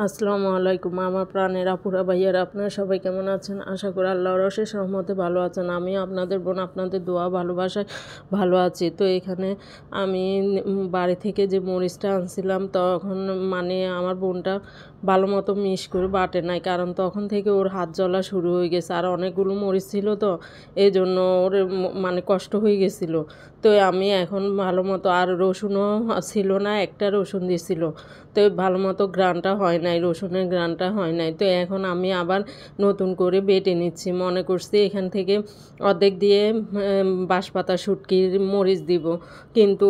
আসসালামু আলাইকুম আমার প্রাণের আপুরা ভাইয়ারা, আপনারা সবাই কেমন আছেন? আশা করি আল্লাহর অশেষ রহমতে ভালো আছেন। আমি আপনাদের বোন, আপনাদের দোয়া ভালোবাসায় ভালো আছি। তো এখানে আমি বাড়ি থেকে যে মরিচটা আনছিলাম, তখন মানে আমার বোনটা ভালো মতো মিশ করে বাটে নাই, কারণ তখন থেকে ওর হাত জ্বলা শুরু হয়ে গেছে। আর অনেকগুলো মরিচ ছিল, তো এই জন্য ওর মানে কষ্ট হয়ে গেছিলো। তো আমি এখন ভালো মতো, আর রসুনও ছিল না, একটা রসুন দিয়েছিল, তো ভালো মতো গ্রানটা হয় নাই, রসুনের গ্রানটা হয় নাই। তো এখন আমি আবার নতুন করে বেটে নিচ্ছি। মনে করছি এখান থেকে অর্ধেক দিয়ে বাঁশপাতা শুটকির মরিচ দিব, কিন্তু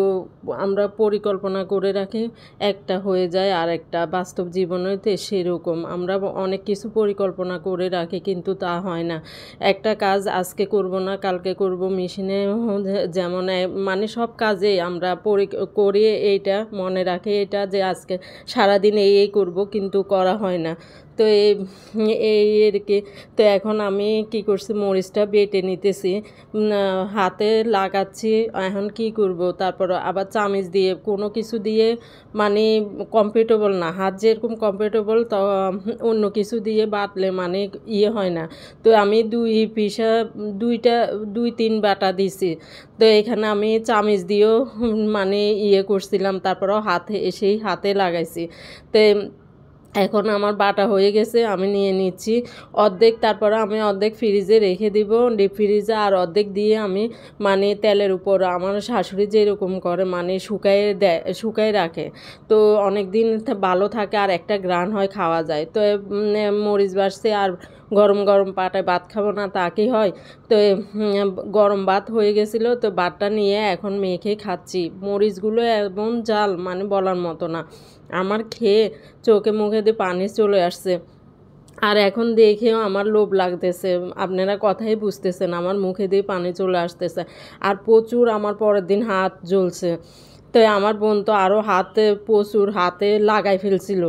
আমরা পরিকল্পনা করে রাখি একটা হয়ে যায় আর একটা। বাস্তব জীবনেতে সেরকম আমরা অনেক কিছু পরিকল্পনা করে রাখি, কিন্তু তা হয় না। একটা কাজ আজকে করব না, কালকে করব, মেশিনে যেমন মানে সব কাজে আমরা করি, এইটা মনে রাখি এটা যে আজকে সারাদিন এই করব, কিন্তু করা হয় না। তো এই আর কি। তো এখন আমি কি করছি, মরিচটা বেটে নিতেছি, হাতে লাগাচ্ছি। এখন কি করব, তারপর আবার চামিচ দিয়ে কোনো কিছু দিয়ে মানে কমফর্টেবল না, হাত যেরকম কমফর্টেবল, তো অন্য কিছু দিয়ে বাটলে মানে হয় না। তো আমি দুই তিন বাটা দিছি। তো এখানে আমি চামিচ দিয়েও মানে করছিলাম, তারপরেও হাতে লাগাইছি। তো এখন আমার বাটা হয়ে গেছে, আমি নিয়ে নিচ্ছি অর্ধেক। তারপরে আমি অর্ধেক ফ্রিজে রেখে দিব, ডিপ ফ্রিজে, আর অর্ধেক দিয়ে আমি মানে তেলের উপর, আমার শাশুড়ি যেরকম করে মানে শুকায় রাখে, তো অনেক দিন ভালো থাকে আর একটা গ্রান হয়, খাওয়া যায়। তো মরিচ বাড়ছে, আর গরম গরম পাটায় ভাত খাবো না তা কি হয়? তো গরম ভাত হয়ে গেছিলো, তো ভাতটা নিয়ে এখন মেখে খাচ্ছি। মরিচগুলো এমন জাল মানে বলার মতো না, আমার খেয়ে চোখে মুখে দিয়ে পানি চলে আসছে। আর এখন দেখেও আমার লোভ লাগতেছে, আপনারা কথাই বুঝতেছেন, আমার মুখে দিয়ে পানি চলে আসতেছে। আর প্রচুর আমার পরের দিন হাত জ্বলছে। তো আমার বোন তো আরও প্রচুর হাতে লাগাই ফেলছিল।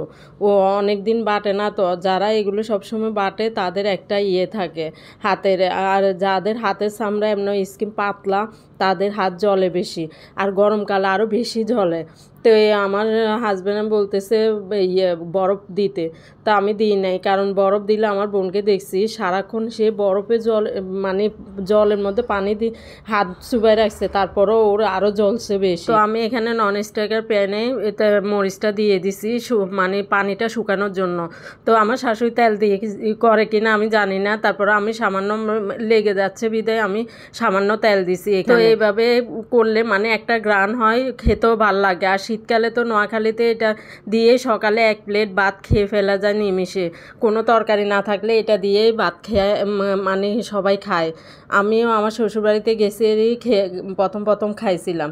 ও অনেক দিন বাটে না, তো যারা এগুলো সবসময় বাটে তাদের একটা থাকে হাতের, আর যাদের হাতের চামড়া এমন স্কিন পাতলা তাদের হাত জ্বলে বেশি, আর গরমকালে আরও বেশি জ্বলে। তো আমার হাজব্যান্ড বলতেছে বরফ দিতে, তা আমি দিই নাই, কারণ বরফ দিলে আমার বোনকে দেখছি সারাক্ষণ সে বরফে মানে জলের মধ্যে পানি দিয়ে হাত চুবাই রাখছে, তারপরও ওর আরও জ্বলছে বেশি। তো আমি এখানে নন স্টিকের প্যানে এটা মরিচটা দিয়ে দিছি মানে পানিটা শুকানোর জন্য। তো আমার শাশুড়ি তেল দিয়ে করে কিনা আমি জানি না, তারপর আমি সামান্য লেগে যাচ্ছে বিদায় আমি সামান্য তেল দিছি। তো এইভাবে করলে মানে একটা গ্রান হয়, খেতেও ভাল লাগে। আর শীতকালে তো নোয়াখালীতে এটা দিয়ে সকালে এক প্লেট ভাত খেয়ে ফেলা যায় নিমিষে, কোনো তরকারি না থাকলে এটা দিয়েই ভাত খেয়ে মানে সবাই খায়। আমিও আমার শ্বশুরবাড়িতে গেছি, প্রথম খাইছিলাম।